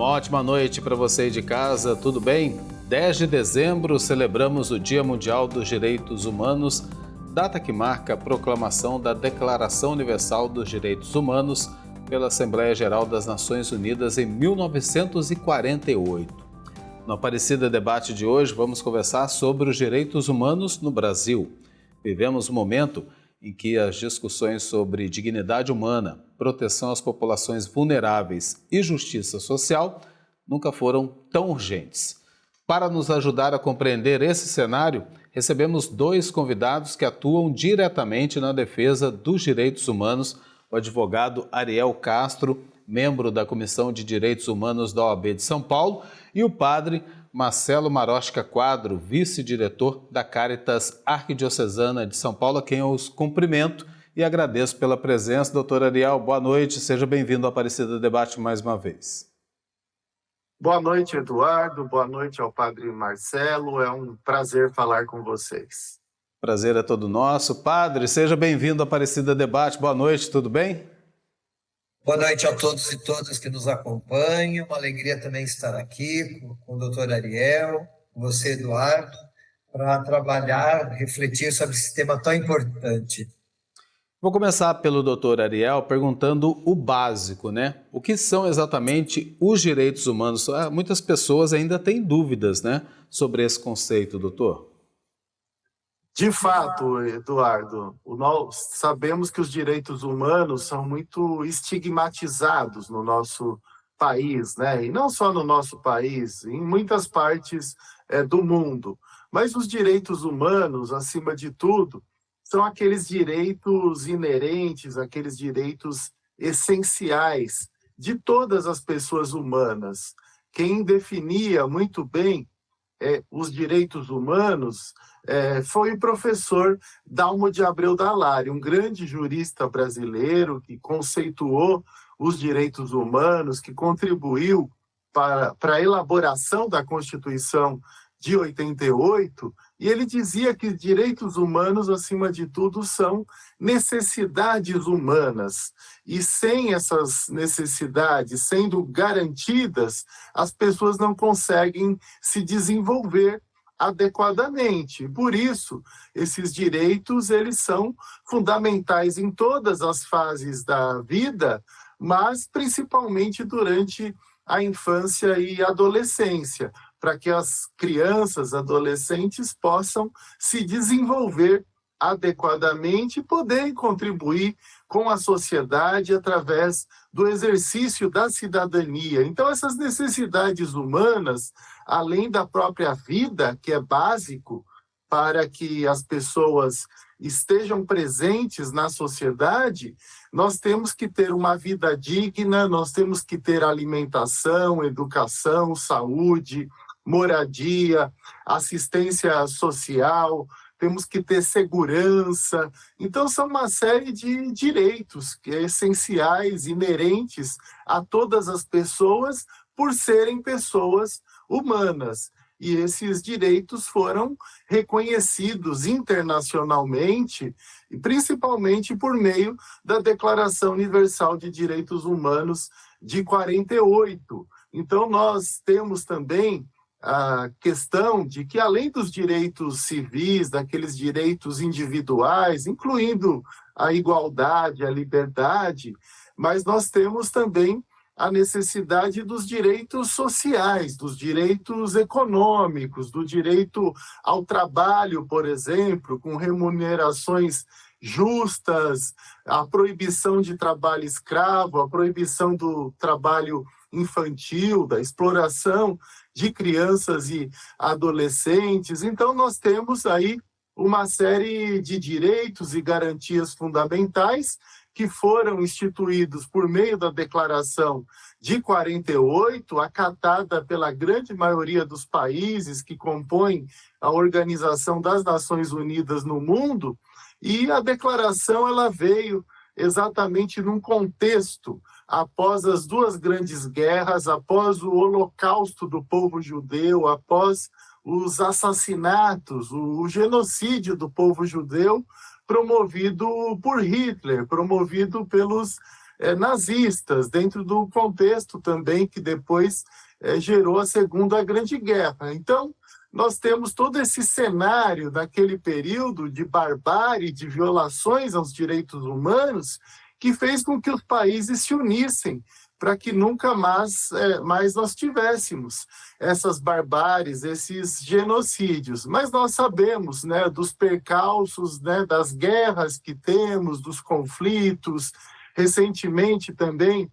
Uma ótima noite para você aí de casa, tudo bem? 10 de dezembro celebramos o Dia Mundial dos Direitos Humanos, data que marca a proclamação da Declaração Universal dos Direitos Humanos pela Assembleia Geral das Nações Unidas em 1948. No Aparecida Debate de hoje vamos conversar sobre os direitos humanos no Brasil. Vivemos um momento em que as discussões sobre dignidade humana, proteção às populações vulneráveis e justiça social nunca foram tão urgentes. Para nos ajudar a compreender esse cenário, recebemos dois convidados que atuam diretamente na defesa dos direitos humanos, o advogado Ariel Castro, membro da Comissão de Direitos Humanos da OAB de São Paulo, e o padre Marcelo Marosca Quadro, vice-diretor da Caritas Arquidiocesana de São Paulo, a quem eu os cumprimento e agradeço pela presença. Doutor Ariel, boa noite, seja bem-vindo ao Aparecida Debate mais uma vez. Boa noite, Eduardo, boa noite ao padre Marcelo, é um prazer falar com vocês. Prazer é todo nosso. Padre, seja bem-vindo ao Aparecida Debate, boa noite, tudo bem? Boa noite a todos e todas que nos acompanham. Uma alegria também estar aqui com o doutor Ariel, com você, Eduardo, para trabalhar, refletir sobre esse tema tão importante. Vou começar pelo doutor Ariel perguntando o básico, né? O que são exatamente os direitos humanos? Muitas pessoas ainda têm dúvidas, né, sobre esse conceito, doutor. De fato, Eduardo, nós sabemos que os direitos humanos são muito estigmatizados no nosso país, né? E não só no nosso país, em muitas partes do mundo. Mas os direitos humanos, acima de tudo, são aqueles direitos inerentes, aqueles direitos essenciais de todas as pessoas humanas. Quem definia muito bem os direitos humanos foi o professor Dalmo de Abreu Dall'Are, um grande jurista brasileiro que conceituou os direitos humanos, que contribuiu para a elaboração da Constituição de 88, e ele dizia que direitos humanos, acima de tudo, são necessidades humanas. E sem essas necessidades sendo garantidas, as pessoas não conseguem se desenvolver adequadamente. Por isso, esses direitos, eles são fundamentais em todas as fases da vida, mas principalmente durante a infância e adolescência, para que as crianças, adolescentes possam se desenvolver adequadamente e poderem contribuir com a sociedade através do exercício da cidadania. Então, essas necessidades humanas, além da própria vida, que é básico para que as pessoas estejam presentes na sociedade, nós temos que ter uma vida digna, nós temos que ter alimentação, educação, saúde, moradia, assistência social, temos que ter segurança. Então, são uma série de direitos essenciais, inerentes a todas as pessoas, por serem pessoas humanas. E esses direitos foram reconhecidos internacionalmente, e principalmente por meio da Declaração Universal de Direitos Humanos de 48. Então, nós temos também a questão de que, além dos direitos civis, daqueles direitos individuais, incluindo a igualdade, a liberdade, mas nós temos também a necessidade dos direitos sociais, dos direitos econômicos, do direito ao trabalho, por exemplo, com remunerações justas, a proibição de trabalho escravo, a proibição do trabalho infantil, da exploração de crianças e adolescentes. Então, nós temos aí uma série de direitos e garantias fundamentais que foram instituídos por meio da Declaração de 48, acatada pela grande maioria dos países que compõem a Organização das Nações Unidas no mundo, e a declaração ela veio exatamente num contexto após as duas grandes guerras, após o holocausto do povo judeu, após os assassinatos, o genocídio do povo judeu promovido por Hitler, promovido pelos nazistas, dentro do contexto também que depois gerou a Segunda Grande Guerra. Então, nós temos todo esse cenário daquele período de barbárie, de violações aos direitos humanos, que fez com que os países se unissem para que nunca mais nós tivéssemos essas barbáries, esses genocídios. Mas nós sabemos, né, dos percalços, né, das guerras que temos, dos conflitos, recentemente também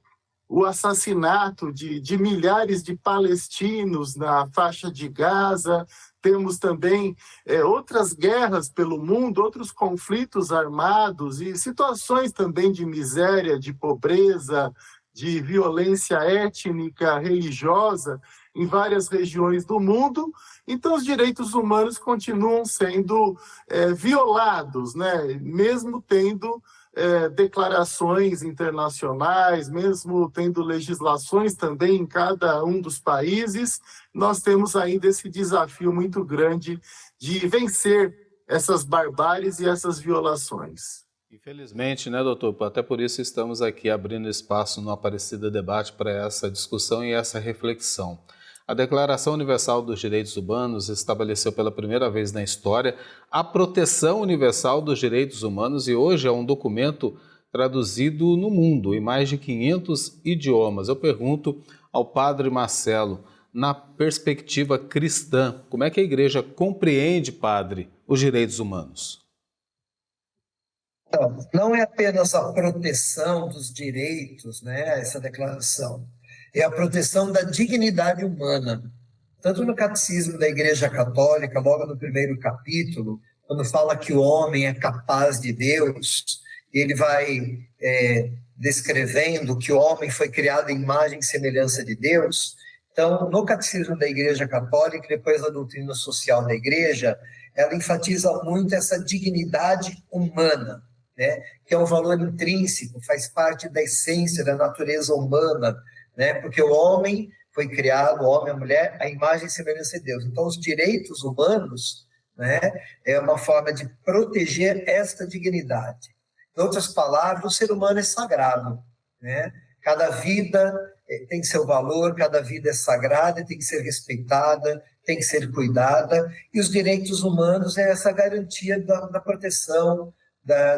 o assassinato de milhares de palestinos na faixa de Gaza. Temos também outras guerras pelo mundo, outros conflitos armados e situações também de miséria, de pobreza, de violência étnica, religiosa em várias regiões do mundo. Então, os direitos humanos continuam sendo violados, né? Mesmo tendo declarações internacionais, mesmo tendo legislações também em cada um dos países, nós temos ainda esse desafio muito grande de vencer essas barbáries e essas violações. Infelizmente, né, doutor? Até por isso estamos aqui abrindo espaço no Aparecida Debate para essa discussão e essa reflexão. A Declaração Universal dos Direitos Humanos estabeleceu pela primeira vez na história a proteção universal dos direitos humanos e hoje é um documento traduzido no mundo, em mais de 500 idiomas. Eu pergunto ao padre Marcelo, na perspectiva cristã, como é que a igreja compreende, padre, os direitos humanos? Então, não é apenas a proteção dos direitos, né, essa declaração, é a proteção da dignidade humana. Tanto no Catecismo da Igreja Católica, logo no primeiro capítulo, quando fala que o homem é capaz de Deus, ele vai descrevendo que o homem foi criado em imagem e semelhança de Deus. Então, no Catecismo da Igreja Católica, depois da doutrina social da Igreja, ela enfatiza muito essa dignidade humana, né? Que é um valor intrínseco, faz parte da essência da natureza humana, né? Porque o homem foi criado, o homem e a mulher, à imagem e semelhança de Deus. Então, os direitos humanos, né, é uma forma de proteger esta dignidade. Em outras palavras, o ser humano é sagrado, né? Cada vida tem seu valor, cada vida é sagrada, tem que ser respeitada, tem que ser cuidada, e os direitos humanos é essa garantia da proteção,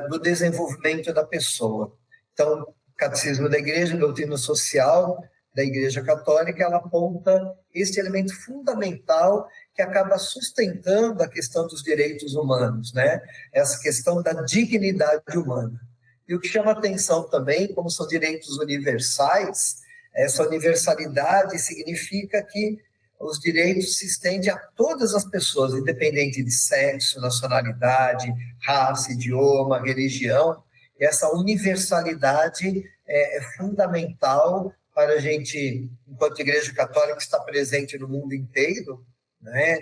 do desenvolvimento da pessoa. Então, o Catecismo da Igreja, a doutrina social da Igreja Católica, ela aponta este elemento fundamental que acaba sustentando a questão dos direitos humanos, né? Essa questão da dignidade humana. E o que chama atenção também, como são direitos universais, essa universalidade significa que os direitos se estendem a todas as pessoas, independente de sexo, nacionalidade, raça, idioma, religião. Essa universalidade é fundamental para a gente, enquanto Igreja Católica está presente no mundo inteiro, né,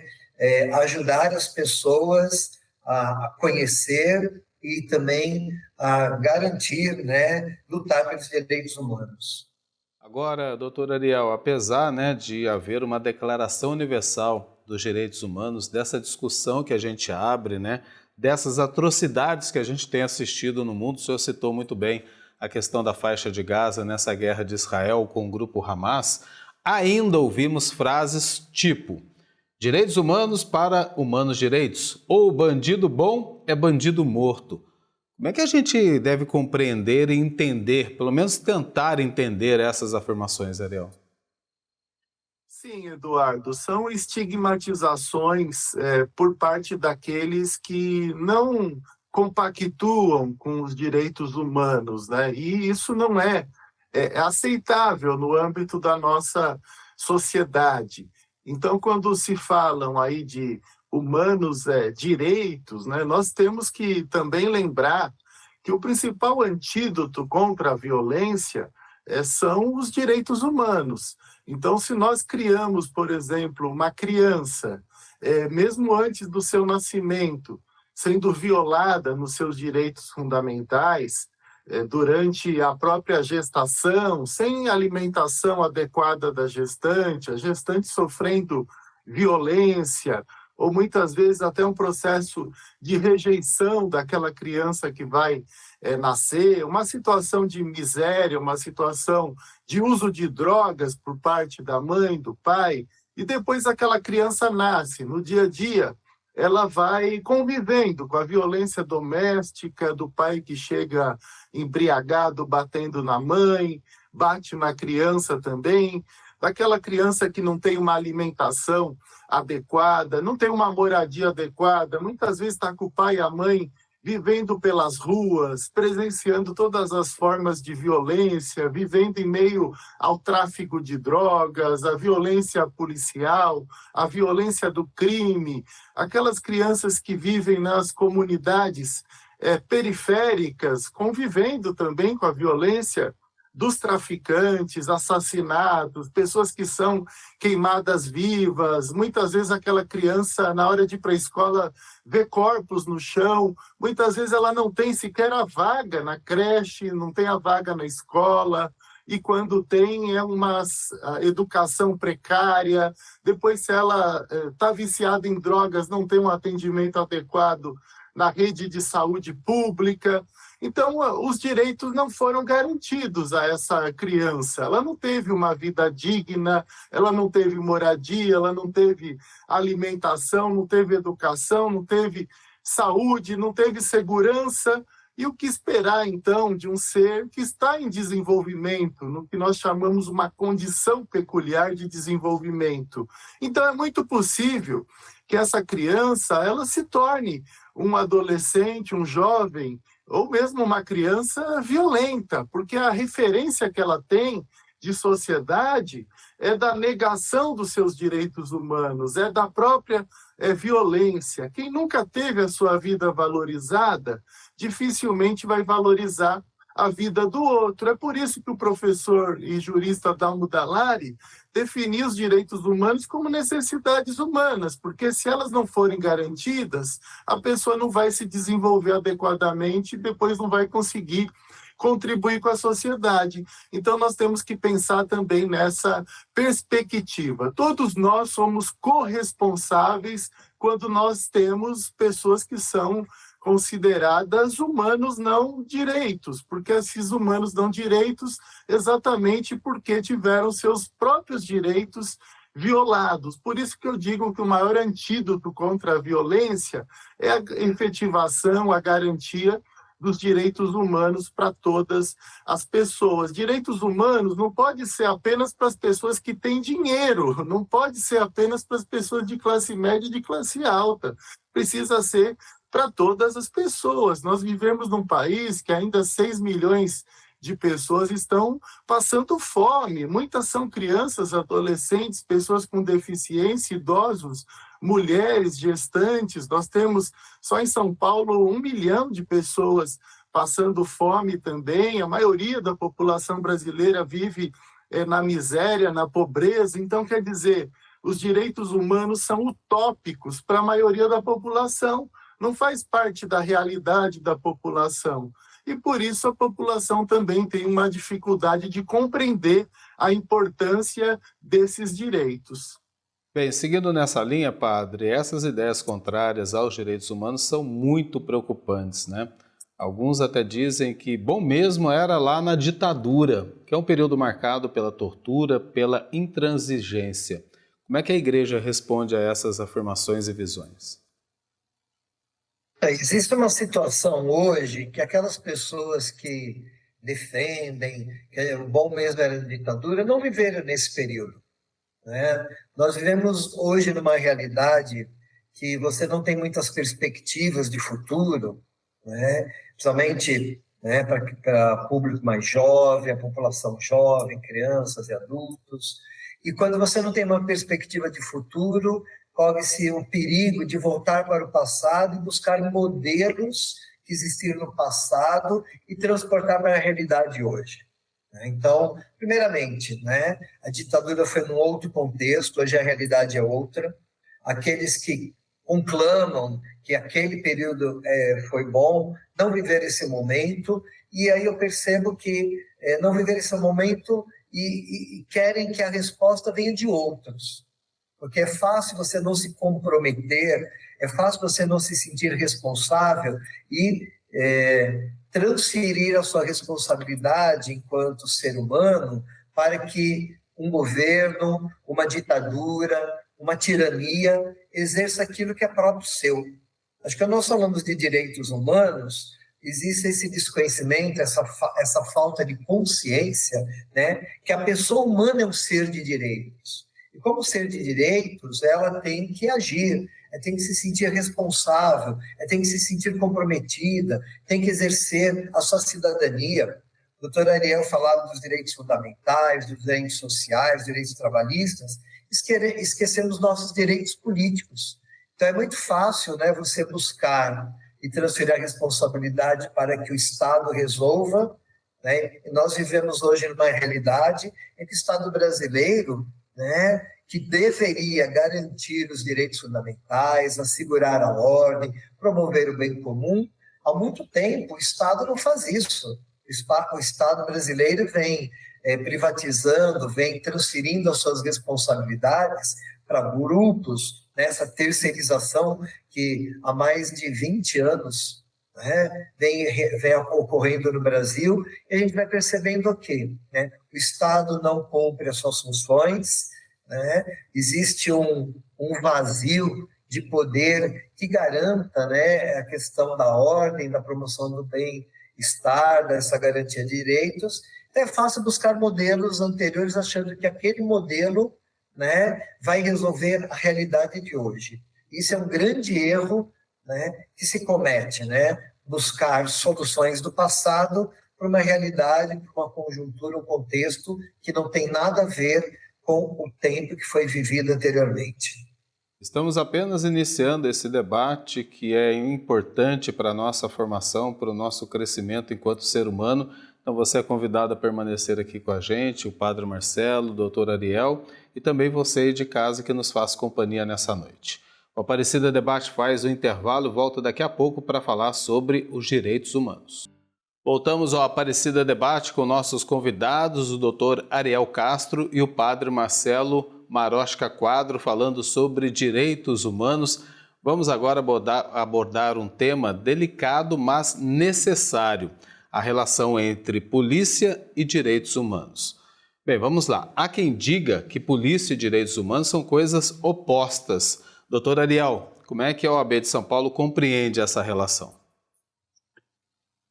ajudar as pessoas a conhecer e também a garantir, né, lutar pelos direitos humanos. Agora, doutor Ariel, apesar, né, de haver uma Declaração Universal dos Direitos Humanos, dessa discussão que a gente abre, né, dessas atrocidades que a gente tem assistido no mundo, o senhor citou muito bem a questão da faixa de Gaza nessa guerra de Israel com o grupo Hamas, ainda ouvimos frases tipo direitos humanos para humanos direitos, ou bandido bom é bandido morto. Como é que a gente deve compreender e entender, pelo menos tentar entender essas afirmações, Ariel? Sim, Eduardo, são estigmatizações por parte daqueles que não compactuam com os direitos humanos, né? E isso não é aceitável no âmbito da nossa sociedade. Então, quando se falam aí de humanos direitos, né, nós temos que também lembrar que o principal antídoto contra a violência são os direitos humanos. Então, se nós criamos, por exemplo, uma criança, mesmo antes do seu nascimento, sendo violada nos seus direitos fundamentais, durante a própria gestação, sem alimentação adequada da gestante, a gestante sofrendo violência, ou muitas vezes até um processo de rejeição daquela criança que vai nascer, uma situação de miséria, uma situação de uso de drogas por parte da mãe, do pai, e depois aquela criança nasce. No dia a dia, ela vai convivendo com a violência doméstica, do pai que chega embriagado, batendo na mãe, bate na criança também, daquela criança que não tem uma alimentação adequada, não tem uma moradia adequada, muitas vezes está com o pai e a mãe vivendo pelas ruas, presenciando todas as formas de violência, vivendo em meio ao tráfico de drogas, a violência policial, a violência do crime, aquelas crianças que vivem nas comunidades periféricas, convivendo também com a violência dos traficantes, assassinatos, pessoas que são queimadas vivas, muitas vezes aquela criança, na hora de ir para a escola, vê corpos no chão, muitas vezes ela não tem sequer a vaga na creche, não tem a vaga na escola, e quando tem é uma educação precária, depois se ela está viciada em drogas, não tem um atendimento adequado na rede de saúde pública. Então, os direitos não foram garantidos a essa criança. Ela não teve uma vida digna, ela não teve moradia, ela não teve alimentação, não teve educação, não teve saúde, não teve segurança. E o que esperar, então, de um ser que está em desenvolvimento, no que nós chamamos uma condição peculiar de desenvolvimento? Então, é muito possível que essa criança ela se torne um adolescente, um jovem, ou mesmo uma criança violenta, porque a referência que ela tem de sociedade é da negação dos seus direitos humanos, é da própria violência. Quem nunca teve a sua vida valorizada, dificilmente vai valorizar a vida do outro. É por isso que o professor e jurista Dalmo Dallari definiu os direitos humanos como necessidades humanas, porque se elas não forem garantidas, a pessoa não vai se desenvolver adequadamente e depois não vai conseguir contribuir com a sociedade. Então, nós temos que pensar também nessa perspectiva. Todos nós somos corresponsáveis quando nós temos pessoas que são consideradas humanos não direitos, porque esses humanos não direitos exatamente porque tiveram seus próprios direitos violados. Por isso que eu digo que o maior antídoto contra a violência é a efetivação, a garantia dos direitos humanos para todas as pessoas. Direitos humanos não pode ser apenas para as pessoas que têm dinheiro, não pode ser apenas para as pessoas de classe média e de classe alta. Precisa ser para todas as pessoas. Nós vivemos num país que ainda 6 milhões de pessoas estão passando fome. Muitas são crianças, adolescentes, pessoas com deficiência, idosos, mulheres, gestantes. Nós temos, só em São Paulo, 1 milhão de pessoas passando fome também. A maioria da população brasileira vive na miséria, na pobreza. Então, quer dizer, os direitos humanos são utópicos para a maioria da população. Não faz parte da realidade da população. E por isso a população também tem uma dificuldade de compreender a importância desses direitos. Bem, seguindo nessa linha, padre, essas ideias contrárias aos direitos humanos são muito preocupantes, né? Alguns até dizem que bom mesmo era lá na ditadura, que é um período marcado pela tortura, pela intransigência. Como é que a igreja responde a essas afirmações e visões? Existe uma situação hoje que aquelas pessoas que defendem que o bom mesmo era a ditadura não viveram nesse período, né? Nós vivemos hoje numa realidade que você não tem muitas perspectivas de futuro, né? Principalmente, né, para público mais jovem, a população jovem, crianças e adultos. E quando você não tem uma perspectiva de futuro, corre-se o perigo de voltar para o passado e buscar modelos que existiram no passado e transportar para a realidade hoje. Então, primeiramente, né, a ditadura foi num outro contexto, hoje a realidade é outra. Aqueles que conclamam que aquele período foi bom, não viveram esse momento, e aí eu percebo que não viveram esse momento e querem que a resposta venha de outros. porque é fácil você não se comprometer, é fácil você não se sentir responsável e transferir a sua responsabilidade enquanto ser humano para que um governo, uma ditadura, uma tirania exerça aquilo que é próprio seu. Acho que quando nós falamos de direitos humanos, existe esse desconhecimento, essa falta de consciência, né, que a pessoa humana é um ser de direitos. E como ser de direitos, ela tem que agir, tem que se sentir responsável, tem que se sentir comprometida, tem que exercer a sua cidadania. O doutor Ariel falava dos direitos fundamentais, dos direitos sociais, dos direitos trabalhistas, esquecemos nossos direitos políticos. Então é muito fácil, né, você buscar e transferir a responsabilidade para que o Estado resolva, né? E nós vivemos hoje numa realidade em que o Estado brasileiro, né, que deveria garantir os direitos fundamentais, assegurar a ordem, promover o bem comum, há muito tempo o Estado não faz isso. O Estado brasileiro vem privatizando, vem transferindo as suas responsabilidades para grupos, nessa terceirização que há mais de 20 anos, né, vem ocorrendo no Brasil, e a gente vai percebendo o quê? Né? O Estado não cumpre as suas funções, né? Existe um vazio de poder que garanta, né, a questão da ordem, da promoção do bem-estar, dessa garantia de direitos. É fácil buscar modelos anteriores achando que aquele modelo, né, vai resolver a realidade de hoje. Isso é um grande erro, né, que se comete, né, buscar soluções do passado para uma realidade, para uma conjuntura, um contexto que não tem nada a ver com o tempo que foi vivido anteriormente. Estamos apenas iniciando esse debate que é importante para a nossa formação, para o nosso crescimento enquanto ser humano. Então você é convidado a permanecer aqui com a gente, o Padre Marcelo, o doutor Ariel e também você aí de casa que nos faz companhia nessa noite. O Aparecida Debate faz o intervalo e volta daqui a pouco para falar sobre os direitos humanos. Voltamos ao Aparecida Debate com nossos convidados, o doutor Ariel Castro e o Padre Marcelo Marosca Quadro, falando sobre direitos humanos. Vamos agora abordar um tema delicado, mas necessário: a relação entre polícia e direitos humanos. Bem, vamos lá. Há quem diga que polícia e direitos humanos são coisas opostas. Doutor Ariel, como é que a OAB de São Paulo compreende essa relação?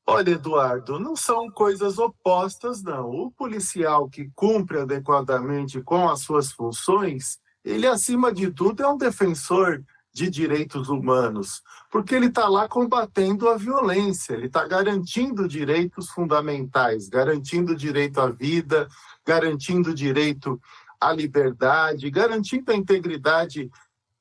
Olha, Eduardo, não são coisas opostas, não. O policial que cumpre adequadamente com as suas funções, ele, acima de tudo, é um defensor de direitos humanos, porque ele está lá combatendo a violência, ele está garantindo direitos fundamentais, garantindo o direito à vida, garantindo o direito à liberdade, garantindo a integridade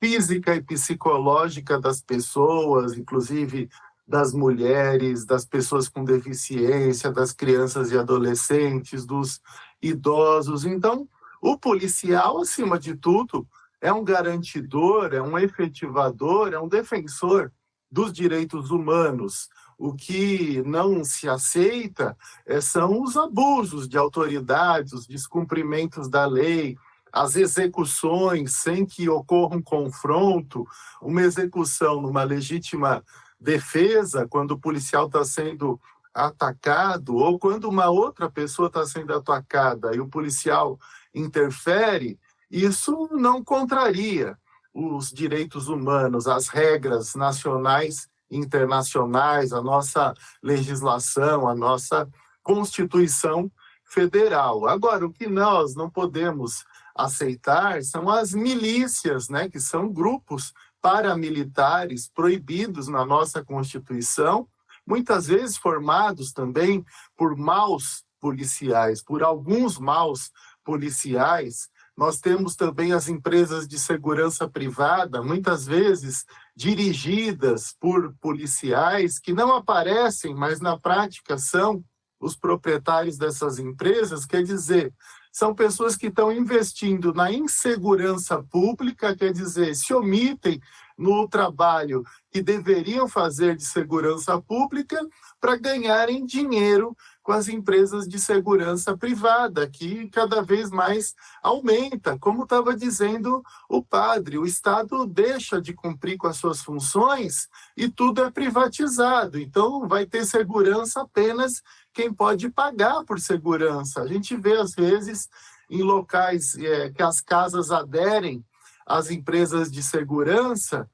física e psicológica das pessoas, inclusive das mulheres, das pessoas com deficiência, das crianças e adolescentes, dos idosos. Então, o policial, acima de tudo, é um garantidor, é um efetivador, é um defensor dos direitos humanos. O que não se aceita são os abusos de autoridades, os descumprimentos da lei, as execuções sem que ocorra um confronto, uma execução numa legítima defesa, quando o policial está sendo atacado, ou quando uma outra pessoa está sendo atacada e o policial interfere, isso não contraria os direitos humanos, as regras nacionais e internacionais, a nossa legislação, a nossa Constituição Federal. Agora, o que nós não podemos aceitar são as milícias, né, que são grupos paramilitares proibidos na nossa Constituição, muitas vezes formados também por maus policiais, por alguns maus policiais. Nós temos também as empresas de segurança privada, muitas vezes dirigidas por policiais que não aparecem, mas na prática são os proprietários dessas empresas, quer dizer, são pessoas que estão investindo na insegurança pública, quer dizer, se omitem no trabalho que deveriam fazer de segurança pública para ganharem dinheiro com as empresas de segurança privada, que cada vez mais aumenta. Como estava dizendo o padre, o Estado deixa de cumprir com as suas funções e tudo é privatizado. Então, vai ter segurança apenas quem pode pagar por segurança. A gente vê, às vezes, em locais que as casas aderem às empresas de segurança,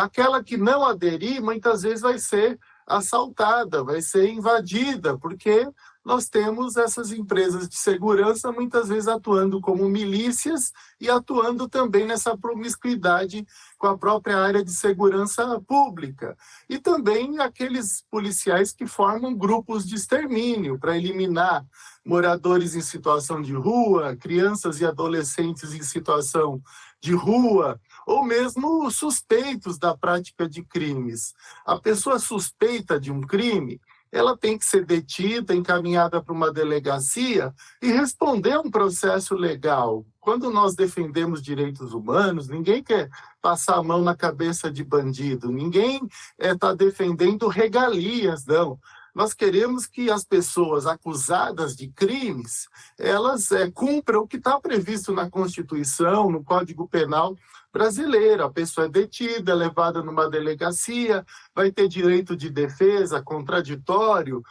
aquela que não aderir, muitas vezes vai ser assaltada, vai ser invadida, porque nós temos essas empresas de segurança muitas vezes atuando como milícias e atuando também nessa promiscuidade com a própria área de segurança pública. E também aqueles policiais que formam grupos de extermínio para eliminar moradores em situação de rua, crianças e adolescentes em situação de rua, ou mesmo suspeitos da prática de crimes. A pessoa suspeita de um crime, ela tem que ser detida, encaminhada para uma delegacia e responder a um processo legal. Quando nós defendemos direitos humanos, ninguém quer passar a mão na cabeça de bandido, ninguém está defendendo regalias, não. Nós queremos que as pessoas acusadas de crimes, elas cumpram o que está previsto na Constituição, no Código Penal brasileiro. A pessoa é detida, é levada numa delegacia, vai ter direito de defesa, contraditório,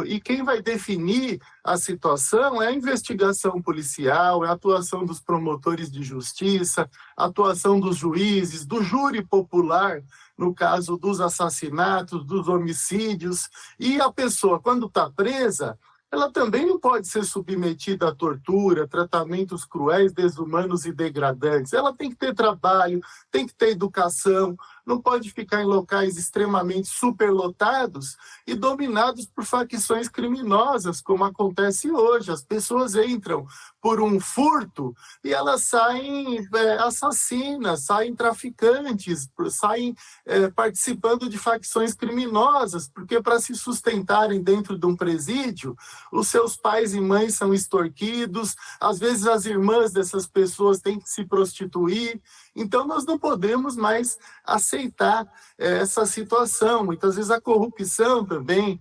e quem vai definir a situação é a investigação policial, é a atuação dos promotores de justiça, a atuação dos juízes, do júri popular, no caso dos assassinatos, dos homicídios, e a pessoa, quando está presa, ela também não pode ser submetida à tortura, tratamentos cruéis, desumanos e degradantes. Ela tem que ter trabalho, tem que ter educação, não pode ficar em locais extremamente superlotados e dominados por facções criminosas, como acontece hoje. As pessoas entram por um furto e elas saem assassinas, saem traficantes, saem participando de facções criminosas, porque para se sustentarem dentro de um presídio, os seus pais e mães são extorquidos, às vezes as irmãs dessas pessoas têm que se prostituir. Então, nós não podemos mais aceitar essa situação. Muitas vezes a corrupção também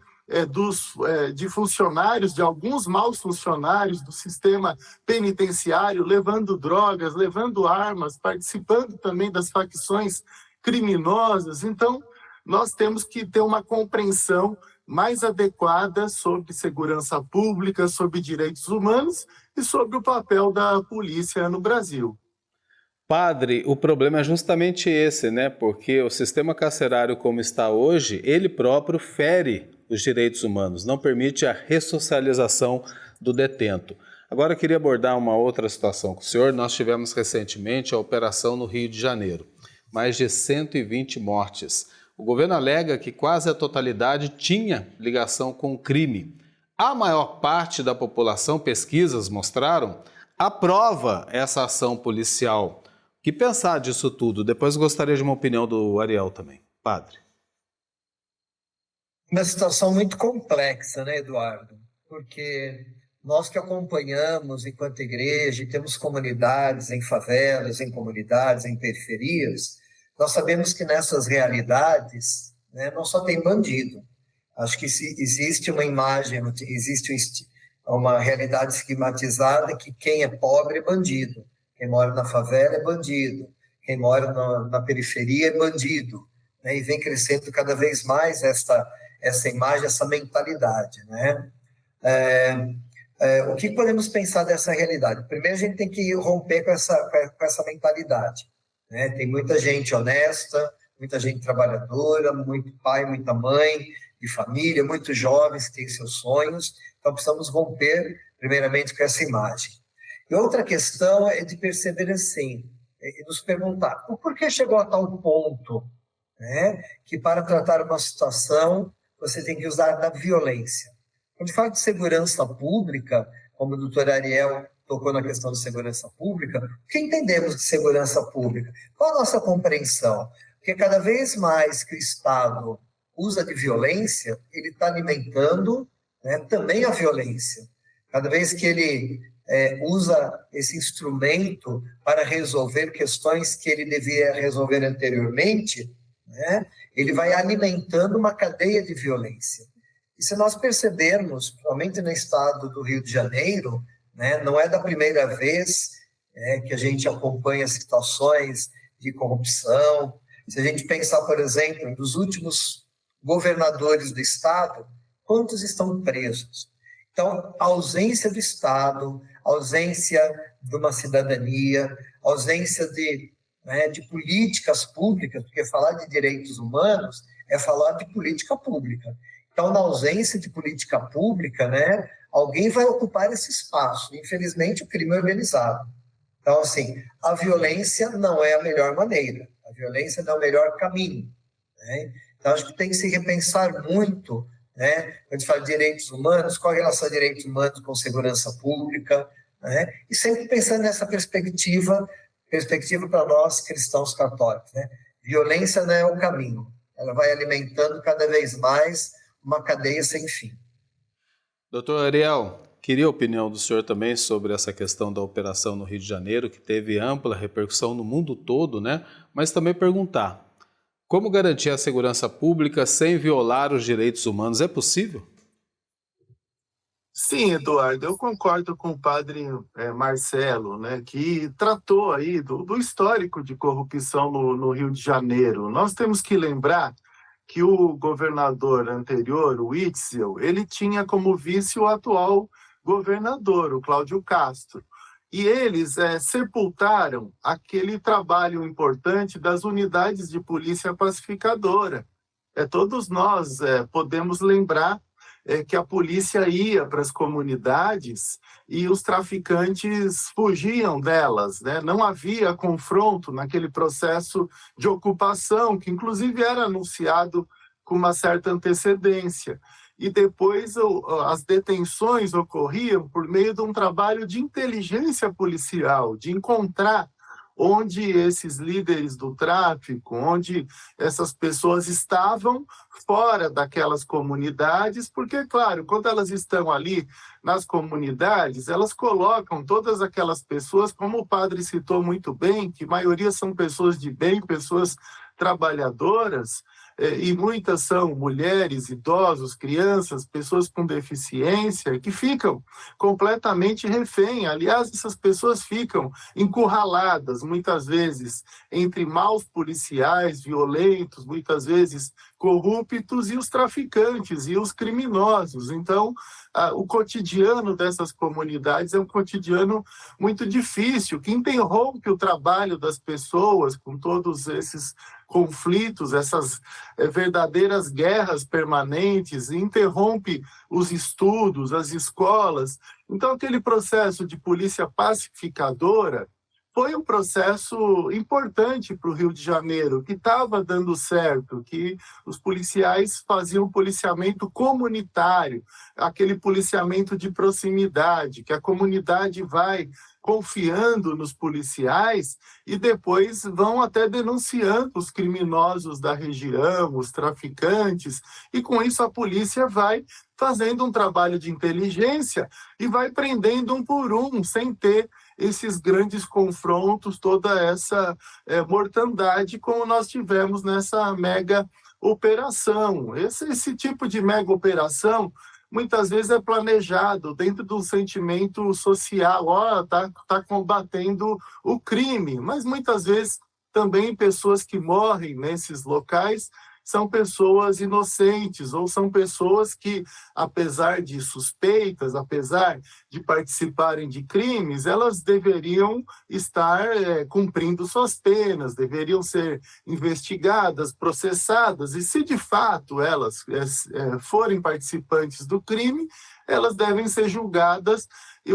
de funcionários, de alguns maus funcionários do sistema penitenciário, levando drogas, levando armas, participando também das facções criminosas. Então, nós temos que ter uma compreensão mais adequada sobre segurança pública, sobre direitos humanos e sobre o papel da polícia no Brasil. Padre, o problema é justamente esse, né? Porque o sistema carcerário como está hoje, ele próprio fere os direitos humanos, não permite a ressocialização do detento. Agora eu queria abordar uma outra situação com o senhor. Nós tivemos recentemente a operação no Rio de Janeiro, mais de 120 mortes. O governo alega que quase a totalidade tinha ligação com o crime. A maior parte da população, pesquisas mostraram, aprova essa ação policial. O que pensar disso tudo? Depois gostaria de uma opinião do Ariel também. Padre. Uma situação muito complexa, né, Eduardo? Porque nós que acompanhamos enquanto igreja, e temos comunidades em favelas, em comunidades, em periferias, nós sabemos que nessas realidades, né, não só tem bandido. Acho que existe uma imagem, existe uma realidade esquematizada que quem é pobre é bandido, quem mora na favela é bandido, quem mora na periferia é bandido, né? E vem crescendo cada vez mais essa imagem, essa mentalidade, né? O que podemos pensar dessa realidade? Primeiro, a gente tem que romper com essa mentalidade, né? Tem muita gente honesta, muita gente trabalhadora, muito pai, muita mãe de família, muitos jovens que têm seus sonhos, então precisamos romper, primeiramente, com essa imagem. E outra questão é de perceber assim, e nos perguntar, por que chegou a tal ponto, né, que para tratar uma situação você tem que usar da violência? Quando fala de segurança pública, como o doutor Ariel tocou na questão de segurança pública, o que entendemos de segurança pública? Qual a nossa compreensão? Porque cada vez mais que o Estado usa de violência, ele está alimentando, né, também a violência. Cada vez que ele usa esse instrumento para resolver questões que ele devia resolver anteriormente, né, ele vai alimentando uma cadeia de violência. E se nós percebermos, principalmente no estado do Rio de Janeiro, né, não é da primeira vez que a gente acompanha situações de corrupção. Se a gente pensar, por exemplo, dos últimos governadores do estado, quantos estão presos? Então, a ausência do Estado, a ausência de uma cidadania, a ausência de políticas públicas, porque falar de direitos humanos é falar de política pública. Então, na ausência de política pública, né, alguém vai ocupar esse espaço. Infelizmente, o crime é organizado. Então, assim, a violência não é a melhor maneira, a violência não é o melhor caminho, né? Então, acho que tem que se repensar muito, né? Quando a gente fala de direitos humanos, qual a relação de direitos humanos com segurança pública, né? E sempre pensando nessa perspectiva para nós cristãos católicos, né? Violência não é o caminho, ela vai alimentando cada vez mais uma cadeia sem fim. Doutor Ariel, queria a opinião do senhor também sobre essa questão da operação no Rio de Janeiro, que teve ampla repercussão no mundo todo, né? Mas também perguntar, como garantir a segurança pública sem violar os direitos humanos? É possível? Sim, Eduardo, eu concordo com o padre Marcelo, né, que tratou aí do histórico de corrupção no Rio de Janeiro. Nós temos que lembrar que o governador anterior, o Witzel, ele tinha como vice o atual governador, o Cláudio Castro. E eles sepultaram aquele trabalho importante das unidades de polícia pacificadora. Todos nós podemos lembrar que a polícia ia para as comunidades e os traficantes fugiam delas, né? Não havia confronto naquele processo de ocupação, que inclusive era anunciado com uma certa antecedência. E depois as detenções ocorriam por meio de um trabalho de inteligência policial, de encontrar onde esses líderes do tráfico, onde essas pessoas estavam fora daquelas comunidades, porque, claro, quando elas estão ali nas comunidades, elas colocam todas aquelas pessoas, como o padre citou muito bem, que a maioria são pessoas de bem, pessoas trabalhadoras, e muitas são mulheres, idosos, crianças, pessoas com deficiência, que ficam completamente refém. Aliás, essas pessoas ficam encurraladas, muitas vezes, entre maus policiais, violentos, muitas vezes corruptos, e os traficantes, e os criminosos. Então, o cotidiano dessas comunidades é um cotidiano muito difícil, que interrompe o trabalho das pessoas com todos esses conflitos, essas verdadeiras guerras permanentes, interrompe os estudos, as escolas. Então, aquele processo de polícia pacificadora foi um processo importante para o Rio de Janeiro, que estava dando certo, que os policiais faziam policiamento comunitário, aquele policiamento de proximidade, que a comunidade vai confiando nos policiais e depois vão até denunciando os criminosos da região, os traficantes, e com isso a polícia vai fazendo um trabalho de inteligência e vai prendendo um por um, sem ter esses grandes confrontos, toda essa mortandade como nós tivemos nessa mega operação. Esse tipo de mega operação muitas vezes é planejado dentro de um sentimento social, tá combatendo o crime, mas muitas vezes também pessoas que morrem nesses locais são pessoas inocentes, ou são pessoas que, apesar de suspeitas, apesar de participarem de crimes, elas deveriam estar cumprindo suas penas, deveriam ser investigadas, processadas, e se de fato elas forem participantes do crime, elas devem ser julgadas,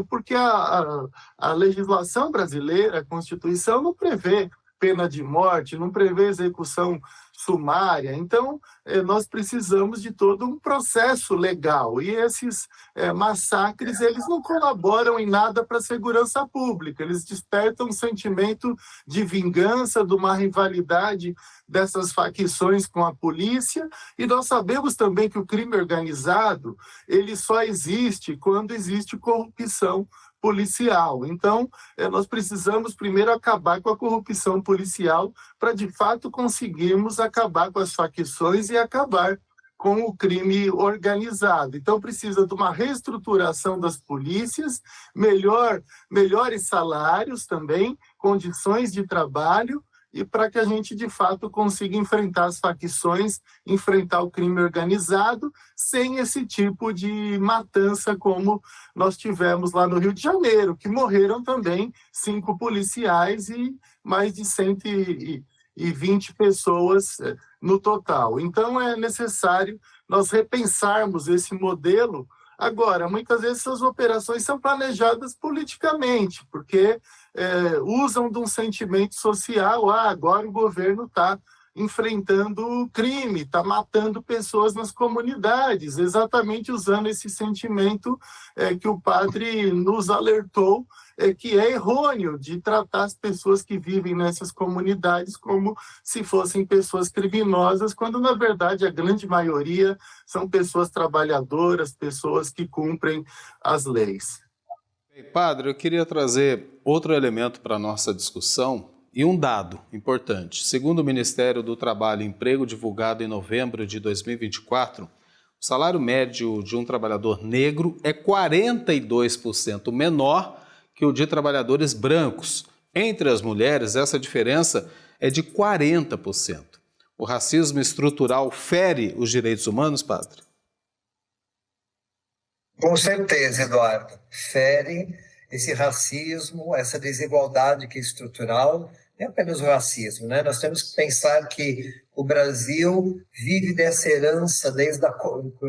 porque a legislação brasileira, a Constituição, não prevê pena de morte, não prevê execução sumária. Então, nós precisamos de todo um processo legal. E esses massacres, eles não colaboram em nada para a segurança pública. Eles despertam um sentimento de vingança, de uma rivalidade dessas facções com a polícia. E nós sabemos também que o crime organizado, ele só existe quando existe corrupção policial. Então, nós precisamos primeiro acabar com a corrupção policial para, de fato, conseguirmos acabar com as facções e acabar com o crime organizado. Então, precisa de uma reestruturação das polícias, melhores salários também, condições de trabalho, e para que a gente, de fato, consiga enfrentar as facções, enfrentar o crime organizado, sem esse tipo de matança como nós tivemos lá no Rio de Janeiro, que morreram também 5 policiais e mais de 120 pessoas no total. Então, é necessário nós repensarmos esse modelo. Agora, muitas vezes essas operações são planejadas politicamente, porque usam de um sentimento social. Agora o governo está enfrentando o crime, está matando pessoas nas comunidades, exatamente usando esse sentimento que o padre nos alertou, que é errôneo, de tratar as pessoas que vivem nessas comunidades como se fossem pessoas criminosas, quando, na verdade, a grande maioria são pessoas trabalhadoras, pessoas que cumprem as leis. Padre, eu queria trazer outro elemento para a nossa discussão e um dado importante. Segundo o Ministério do Trabalho e Emprego, divulgado em novembro de 2024, o salário médio de um trabalhador negro é 42% menor que o de trabalhadores brancos. Entre as mulheres, essa diferença é de 40%. O racismo estrutural fere os direitos humanos, padre? Com certeza, Eduardo. Fere esse racismo, essa desigualdade que é estrutural, não é apenas o racismo, né? Nós temos que pensar que o Brasil vive dessa herança desde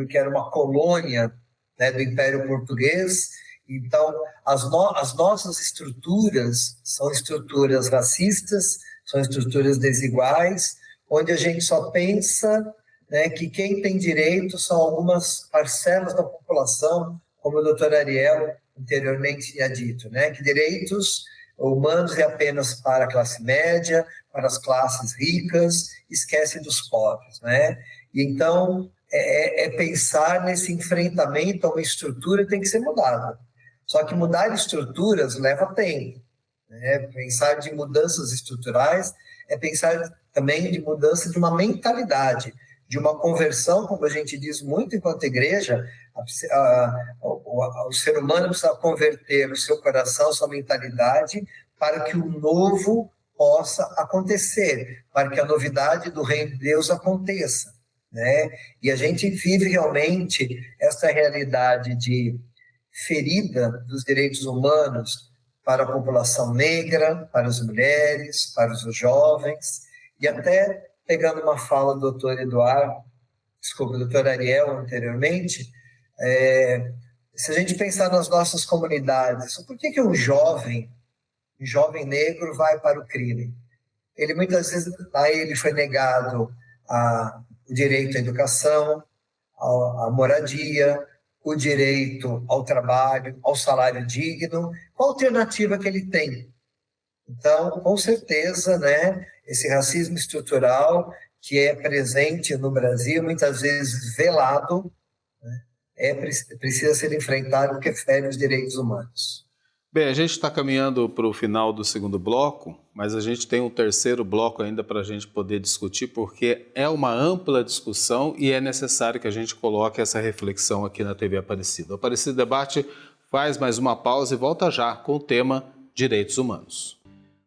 que era uma colônia, né, do Império Português. Então, as nossas estruturas são estruturas racistas, são estruturas desiguais, onde a gente só pensa, né, que quem tem direito são algumas parcelas da população, como o doutor Ariel anteriormente tinha dito, né, que direitos humanos é apenas para a classe média, para as classes ricas, esquece dos pobres, né? E então, pensar nesse enfrentamento a uma estrutura que tem que ser mudada. Só que mudar estruturas leva tempo, né? Pensar de mudanças estruturais é pensar também de mudança de uma mentalidade, de uma conversão, como a gente diz muito enquanto igreja, o ser humano precisa converter o seu coração, sua mentalidade, para que o novo possa acontecer, para que a novidade do reino de Deus aconteça, né? E a gente vive realmente essa realidade de ferida dos direitos humanos para a população negra, para as mulheres, para os jovens, e até pegando uma fala do doutor doutor Ariel anteriormente, se a gente pensar nas nossas comunidades, por que um jovem negro vai para o crime? Ele muitas vezes ele foi negado o direito à educação, à moradia, o direito ao trabalho, ao salário digno. Qual a alternativa que ele tem? Então, com certeza, né, esse racismo estrutural que é presente no Brasil, muitas vezes velado, né, precisa ser enfrentado porque fere os direitos humanos. Bem, a gente está caminhando para o final do segundo bloco, mas a gente tem um terceiro bloco ainda para a gente poder discutir, porque é uma ampla discussão e é necessário que a gente coloque essa reflexão aqui na TV Aparecida. O Aparecida Debate faz mais uma pausa e volta já com o tema Direitos Humanos.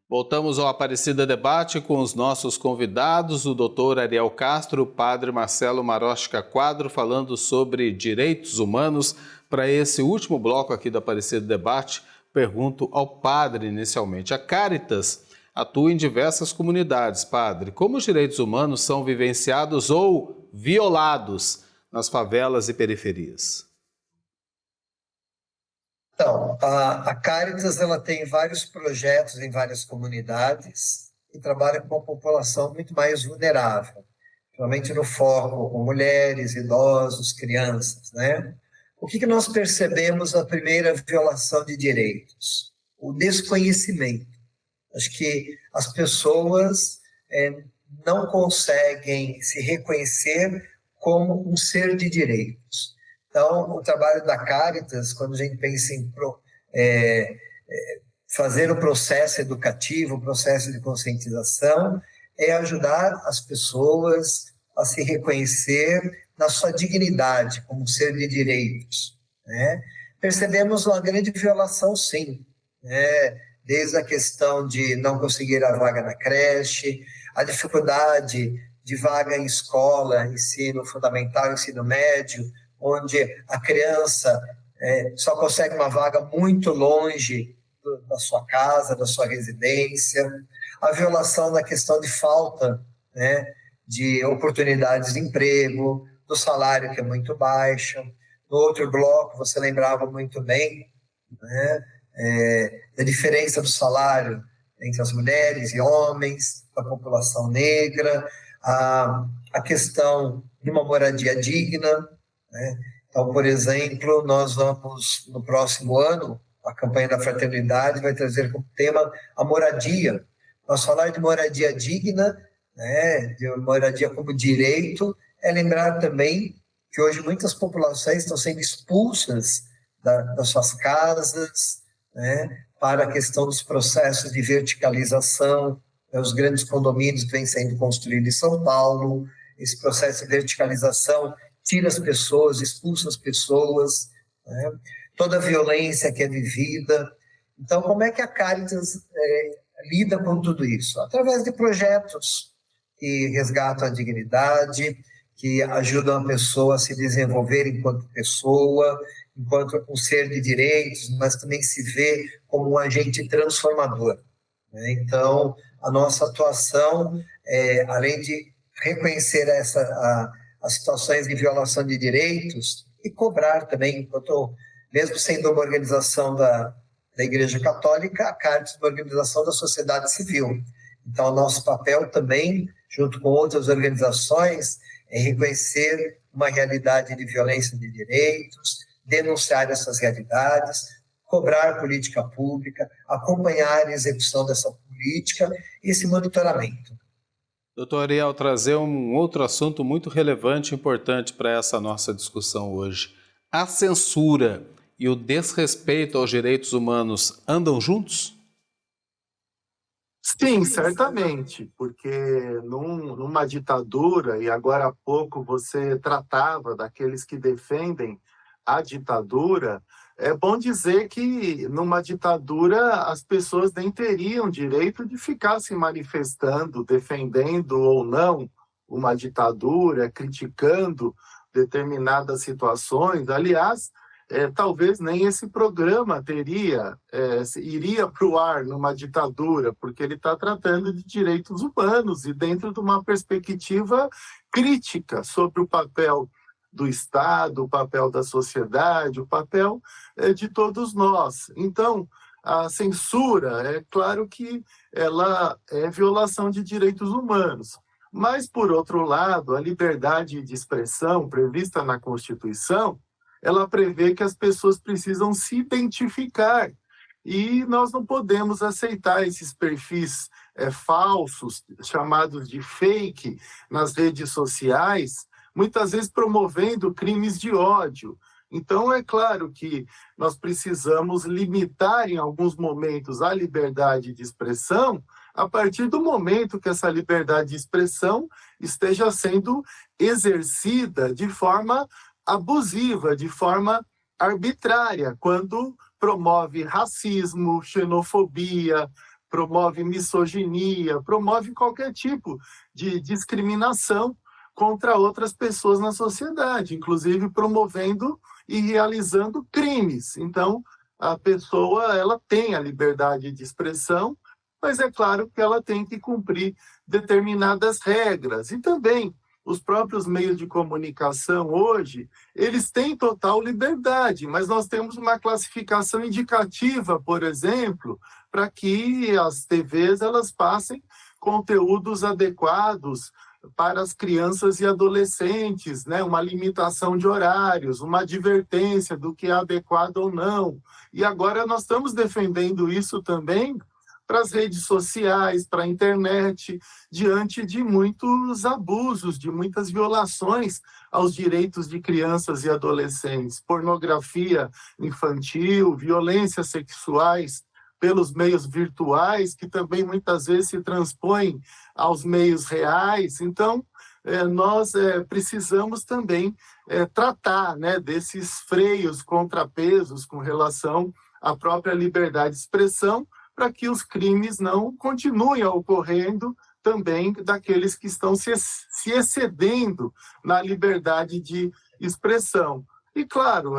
Voltamos ao Aparecida Debate com os nossos convidados, o doutor Ariel Castro, o padre Marcelo Marochka Quadro, falando sobre direitos humanos. Para esse último bloco aqui do Aparecida Debate, pergunto ao padre inicialmente. A Caritas atua em diversas comunidades, padre. Como os direitos humanos são vivenciados ou violados nas favelas e periferias? Então, a Caritas ela tem vários projetos em várias comunidades e trabalha com uma população muito mais vulnerável, principalmente no foco com mulheres, idosos, crianças, né? O que nós percebemos na primeira violação de direitos? O desconhecimento. Acho que as pessoas não conseguem se reconhecer como um ser de direitos. Então, o trabalho da Caritas, quando a gente pensa em fazer o processo educativo, o processo de conscientização, é ajudar as pessoas a se reconhecer na sua dignidade como ser de direitos, né? Percebemos uma grande violação, sim, né? Desde a questão de não conseguir a vaga na creche, a dificuldade de vaga em escola, ensino fundamental, ensino médio, onde a criança só consegue uma vaga muito longe da sua casa, da sua residência, a violação da questão de falta, né, de oportunidades de emprego, do salário que é muito baixo. No outro bloco, você lembrava muito bem, né, da diferença do salário entre as mulheres e homens, da população negra, a questão de uma moradia digna, né? Então, por exemplo, nós vamos, no próximo ano, a campanha da Fraternidade vai trazer como tema a moradia. Nós falar de moradia digna, né, de moradia como direito, é lembrar também que hoje muitas populações estão sendo expulsas das suas casas, né, para a questão dos processos de verticalização, os grandes condomínios que vêm sendo construídos em São Paulo. Esse processo de verticalização tira as pessoas, expulsa as pessoas, né, toda a violência que é vivida. Então, como é que a Caritas lida com tudo isso? Através de projetos que resgatam a dignidade, que ajudam a pessoa a se desenvolver enquanto pessoa, enquanto um ser de direitos, mas também se vê como um agente transformador, né? Então, a nossa atuação, além de reconhecer as situações de violação de direitos e cobrar também, enquanto, mesmo sendo uma organização da Igreja Católica, a Caritas é uma organização da sociedade civil. Então, o nosso papel também, junto com outras organizações, é reconhecer uma realidade de violência de direitos, denunciar essas realidades, cobrar política pública, acompanhar a execução dessa política e esse monitoramento. Doutor Ariel, trazer um outro assunto muito relevante e importante para essa nossa discussão hoje. A censura e o desrespeito aos direitos humanos andam juntos? Sim, certamente, porque numa ditadura, e agora há pouco você tratava daqueles que defendem a ditadura, é bom dizer que numa ditadura as pessoas nem teriam direito de ficar se manifestando, defendendo ou não uma ditadura, criticando determinadas situações. Aliás, talvez nem esse programa iria para o ar numa ditadura, porque ele está tratando de direitos humanos e dentro de uma perspectiva crítica sobre o papel do Estado, o papel da sociedade, o papel de todos nós. Então, a censura, é claro que ela é violação de direitos humanos. Mas, por outro lado, a liberdade de expressão prevista na Constituição, ela prevê que as pessoas precisam se identificar. E nós não podemos aceitar esses perfis falsos, chamados de fake, nas redes sociais, muitas vezes promovendo crimes de ódio. Então, é claro que nós precisamos limitar, em alguns momentos, a liberdade de expressão, a partir do momento que essa liberdade de expressão esteja sendo exercida de forma abusiva, de forma arbitrária, quando promove racismo, xenofobia, promove misoginia, promove qualquer tipo de discriminação contra outras pessoas na sociedade, inclusive promovendo e realizando crimes. Então, a pessoa ela tem a liberdade de expressão, mas é claro que ela tem que cumprir determinadas regras. E também, os próprios meios de comunicação hoje, eles têm total liberdade, mas nós temos uma classificação indicativa, por exemplo, para que as TVs elas passem conteúdos adequados para as crianças e adolescentes, né? Uma limitação de horários, uma advertência do que é adequado ou não. E agora nós estamos defendendo isso também para as redes sociais, para a internet, diante de muitos abusos, de muitas violações aos direitos de crianças e adolescentes, pornografia infantil, violências sexuais pelos meios virtuais, que também muitas vezes se transpõem aos meios reais. Então, nós precisamos também tratar, né, desses freios, contrapesos com relação à própria liberdade de expressão, para que os crimes não continuem ocorrendo também daqueles que estão se excedendo na liberdade de expressão. E, claro,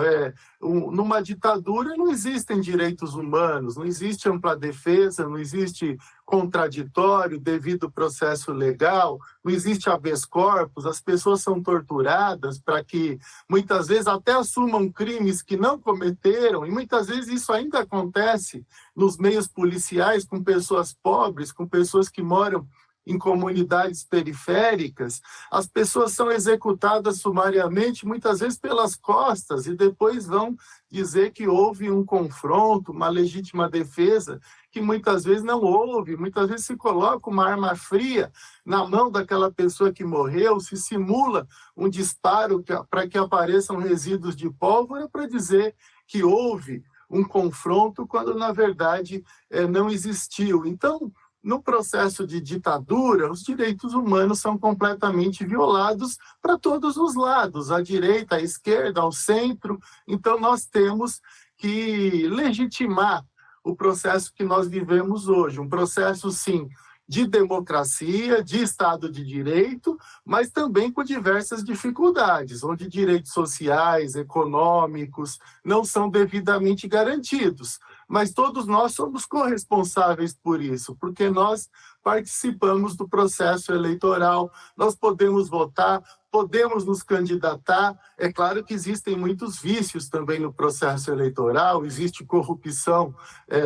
numa ditadura não existem direitos humanos, não existe ampla defesa, não existe contraditório, devido processo legal, não existe habeas corpus, as pessoas são torturadas para que, muitas vezes, até assumam crimes que não cometeram, e muitas vezes isso ainda acontece nos meios policiais, com pessoas pobres, com pessoas que moram em comunidades periféricas. As pessoas são executadas sumariamente, muitas vezes pelas costas, e depois vão dizer que houve um confronto, uma legítima defesa, que muitas vezes não houve. Muitas vezes se coloca uma arma fria na mão daquela pessoa que morreu, se simula um disparo para que apareçam resíduos de pólvora para dizer que houve um confronto, quando na verdade não existiu. Então, no processo de ditadura, os direitos humanos são completamente violados para todos os lados, à direita, à esquerda, ao centro. Então, nós temos que legitimar o processo que nós vivemos hoje, um processo, sim, de democracia, de Estado de Direito, mas também com diversas dificuldades, onde direitos sociais, econômicos, não são devidamente garantidos. Mas todos nós somos corresponsáveis por isso, porque nós participamos do processo eleitoral, nós podemos votar, podemos nos candidatar. É claro que existem muitos vícios também no processo eleitoral, existe corrupção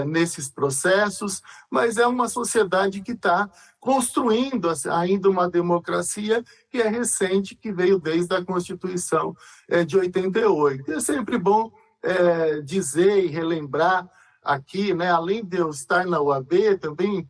nesses processos, mas é uma sociedade que está construindo ainda uma democracia que é recente, que veio desde a Constituição de 88. É sempre bom dizer e relembrar aqui, né, além de eu estar na UAB, também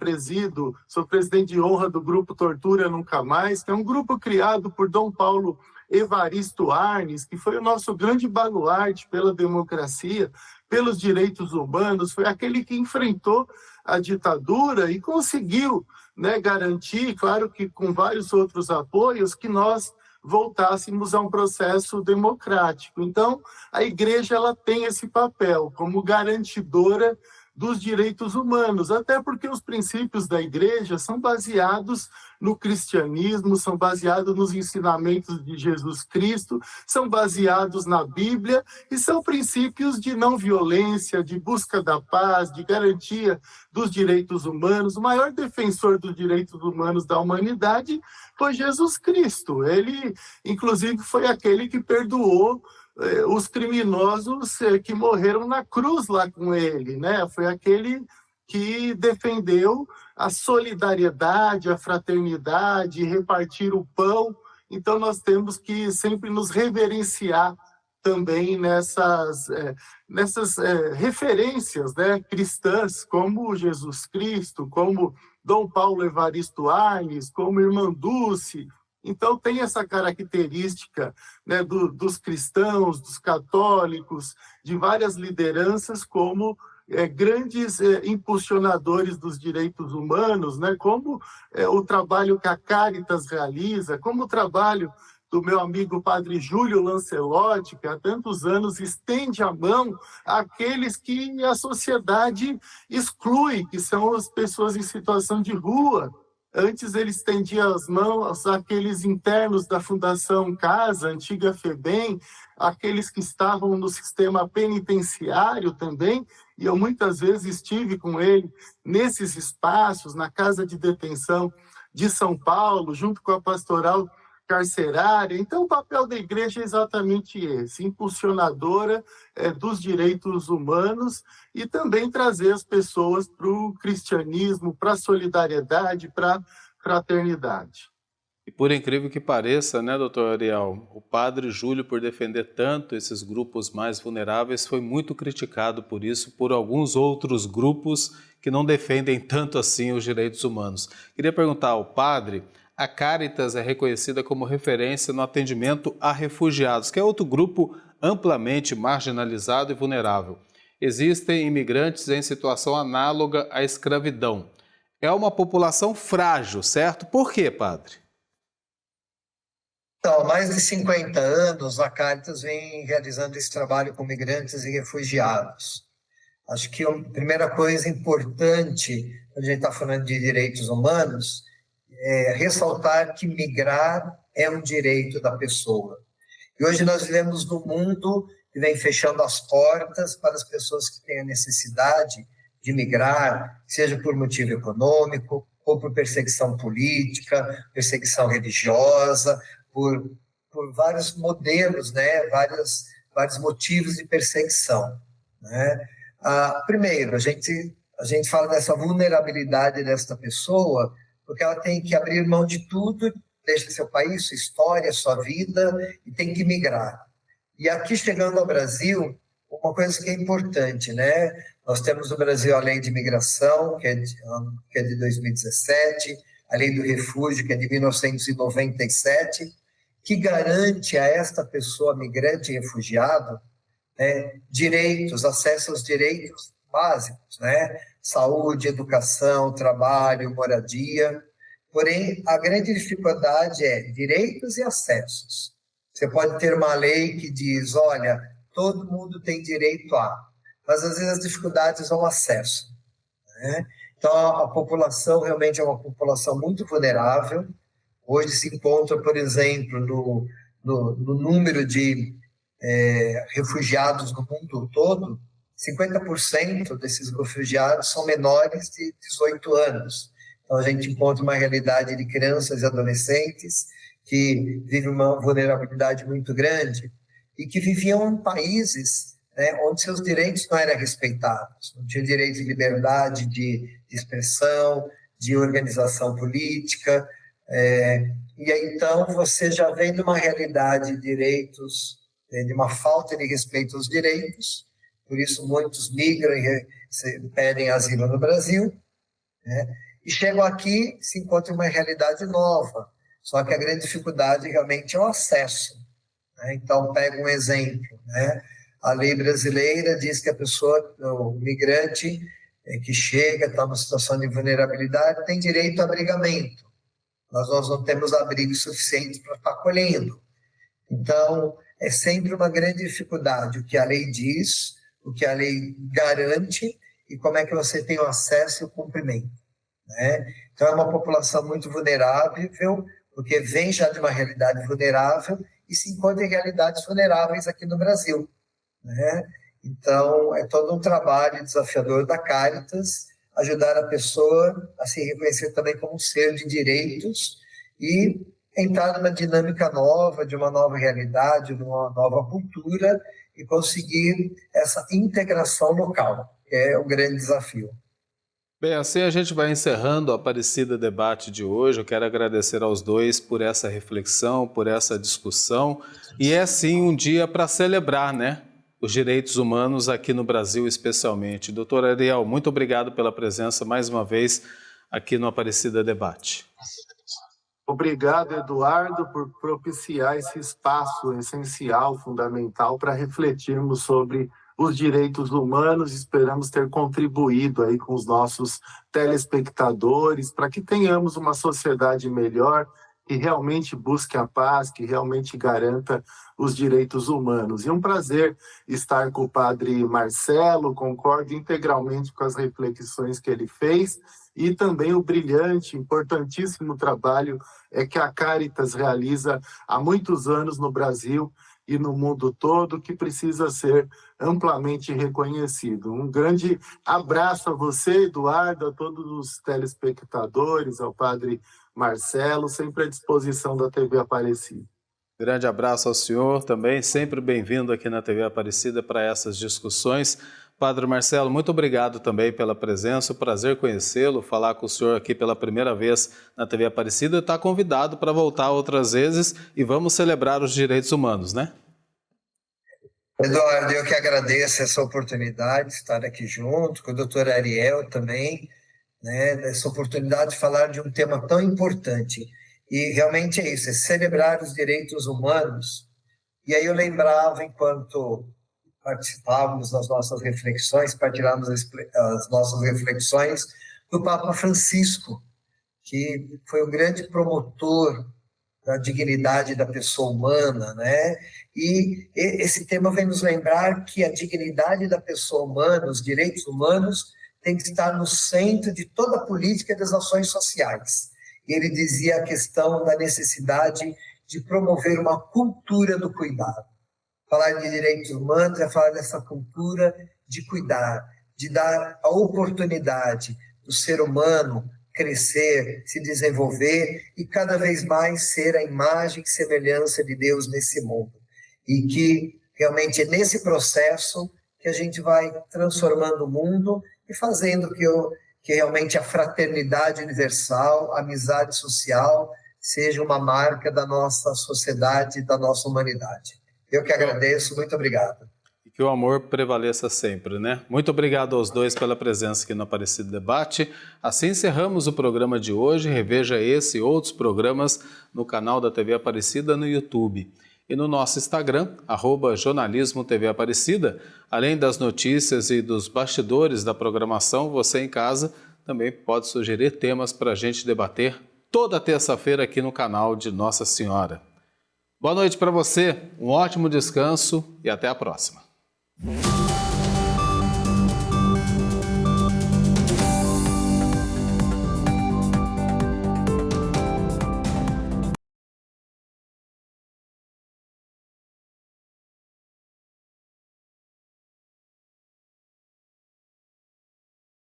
sou presidente de honra do Grupo Tortura Nunca Mais, que é um grupo criado por Dom Paulo Evaristo Arnes, que foi o nosso grande baluarte pela democracia, pelos direitos humanos, foi aquele que enfrentou a ditadura e conseguiu, né, garantir, claro que com vários outros apoios, que nós voltássemos a um processo democrático. Então, a igreja ela tem esse papel como garantidora dos direitos humanos, até porque os princípios da igreja são baseados no cristianismo, são baseados nos ensinamentos de Jesus Cristo, são baseados na Bíblia e são princípios de não violência, de busca da paz, de garantia dos direitos humanos. O maior defensor dos direitos humanos da humanidade foi Jesus Cristo. Ele, inclusive, foi aquele que perdoou os criminosos que morreram na cruz lá com ele, né? Foi aquele que defendeu a solidariedade, a fraternidade, repartir o pão. Então, nós temos que sempre nos reverenciar também nessas referências, né, cristãs, como Jesus Cristo, como Dom Paulo Evaristo Arnes, como Irmã Dulce. Então, tem essa característica, né, dos cristãos, dos católicos, de várias lideranças, como grandes impulsionadores dos direitos humanos, né, como o trabalho que a Caritas realiza, como o trabalho do meu amigo Padre Júlio Lancelotti, que há tantos anos estende a mão àqueles que a sociedade exclui, que são as pessoas em situação de rua. Antes ele estendia as mãos àqueles internos da Fundação Casa, antiga FEBEM, aqueles que estavam no sistema penitenciário também, e eu muitas vezes estive com ele nesses espaços, na Casa de Detenção de São Paulo, junto com a Pastoral Carcerária. Então, o papel da igreja é exatamente esse, impulsionadora dos direitos humanos e também trazer as pessoas para o cristianismo, para a solidariedade, para a fraternidade. E por incrível que pareça, né, doutor Ariel, o padre Júlio, por defender tanto esses grupos mais vulneráveis, foi muito criticado por isso, por alguns outros grupos que não defendem tanto assim os direitos humanos. Queria perguntar ao padre, a Caritas é reconhecida como referência no atendimento a refugiados, que é outro grupo amplamente marginalizado e vulnerável. Existem imigrantes em situação análoga à escravidão. É uma população frágil, certo? Por quê, padre? Então, há mais de 50 anos, a Caritas vem realizando esse trabalho com migrantes e refugiados. Acho que a primeira coisa importante, quando a gente está falando de direitos humanos, é ressaltar que migrar é um direito da pessoa. E hoje nós vivemos num mundo que vem fechando as portas para as pessoas que têm a necessidade de migrar, seja por motivo econômico, ou por perseguição política, perseguição religiosa, por vários modelos, né? vários motivos de perseguição. Né? Primeiro, a gente fala dessa vulnerabilidade desta pessoa, porque ela tem que abrir mão de tudo, deixa seu país, sua história, sua vida, e tem que migrar. E aqui, chegando ao Brasil, uma coisa que é importante, né? Nós temos no Brasil a Lei de Imigração, que é de 2017, a Lei do Refúgio, que é de 1997, que garante a esta pessoa migrante e refugiado, né, direitos, acesso aos direitos básicos, né? Saúde, educação, trabalho, moradia. Porém, a grande dificuldade é direitos e acessos. Você pode ter uma lei que diz, olha, todo mundo tem direito a, mas às vezes as dificuldades são o acesso. Né? Então, a população realmente é uma população muito vulnerável. Hoje se encontra, por exemplo, no número de refugiados no mundo todo, 50% desses refugiados são menores de 18 anos. Então, a gente encontra uma realidade de crianças e adolescentes que vivem uma vulnerabilidade muito grande e que viviam em países, né, onde seus direitos não eram respeitados, não tinha direito de liberdade de expressão, de organização política. E aí, então, você já vem de uma realidade de direitos, de uma falta de respeito aos direitos, por isso muitos migram e pedem asilo no Brasil, né? E chegam aqui, se encontram uma realidade nova, só que a grande dificuldade realmente é o acesso. Né? Então, pega um exemplo, né? A lei brasileira diz que a pessoa, o migrante que chega, está numa situação de vulnerabilidade, tem direito a abrigamento. Nós não temos abrigo suficiente para estar acolhendo. Então, é sempre uma grande dificuldade o que a lei diz, o que a lei garante e como é que você tem o acesso e o cumprimento. Né? Então, é uma população muito vulnerável, porque vem já de uma realidade vulnerável e se encontra em realidades vulneráveis aqui no Brasil. Né? Então, é todo um trabalho desafiador da Caritas, ajudar a pessoa a se reconhecer também como um ser de direitos e entrar numa dinâmica nova, de uma nova realidade, de uma nova cultura e conseguir essa integração local, que é o grande desafio. Bem, assim a gente vai encerrando o Aparecida Debate de hoje. Eu quero agradecer aos dois por essa reflexão, por essa discussão. E é sim um dia para celebrar, né? Os direitos humanos aqui no Brasil especialmente. Doutor Ariel, muito obrigado pela presença mais uma vez aqui no Aparecida Debate. Obrigado, Eduardo, por propiciar esse espaço essencial, fundamental, para refletirmos sobre os direitos humanos. Esperamos ter contribuído aí com os nossos telespectadores para que tenhamos uma sociedade melhor que realmente busque a paz, que realmente garanta os direitos humanos. E um prazer estar com o padre Marcelo, concordo integralmente com as reflexões que ele fez e também o brilhante, importantíssimo trabalho que a Caritas realiza há muitos anos no Brasil e no mundo todo, que precisa ser amplamente reconhecido. Um grande abraço a você, Eduardo, a todos os telespectadores, ao padre Marcelo, sempre à disposição da TV Aparecida. Grande abraço ao senhor também, sempre bem-vindo aqui na TV Aparecida para essas discussões. Padre Marcelo, muito obrigado também pela presença, prazer conhecê-lo, falar com o senhor aqui pela primeira vez na TV Aparecida. Está convidado para voltar outras vezes e vamos celebrar os direitos humanos, né? Eduardo, eu que agradeço essa oportunidade de estar aqui junto, com o doutor Ariel também, né, essa oportunidade de falar de um tema tão importante. E realmente é isso, é celebrar os direitos humanos. E aí eu lembrava, enquanto participávamos das nossas reflexões, partilhávamos as nossas reflexões, do Papa Francisco, que foi um grande promotor da dignidade da pessoa humana, né? E esse tema vem nos lembrar que a dignidade da pessoa humana, os direitos humanos, tem que estar no centro de toda a política das ações sociais. Ele dizia a questão da necessidade de promover uma cultura do cuidado. Falar de direitos humanos é falar dessa cultura de cuidar, de dar a oportunidade do ser humano crescer, se desenvolver e cada vez mais ser a imagem e semelhança de Deus nesse mundo. E que realmente é nesse processo que a gente vai transformando o mundo e fazendo que realmente a fraternidade universal, a amizade social, seja uma marca da nossa sociedade, da nossa humanidade. Eu que agradeço, muito obrigado. E que o amor prevaleça sempre, né? Muito obrigado aos dois pela presença aqui no Aparecido Debate. Assim encerramos o programa de hoje. Reveja esse e outros programas no canal da TV Aparecida no YouTube. E no nosso Instagram, @jornalismo TV Aparecida, além das notícias e dos bastidores da programação, você em casa também pode sugerir temas para a gente debater toda terça-feira aqui no canal de Nossa Senhora. Boa noite para você, um ótimo descanso e até a próxima.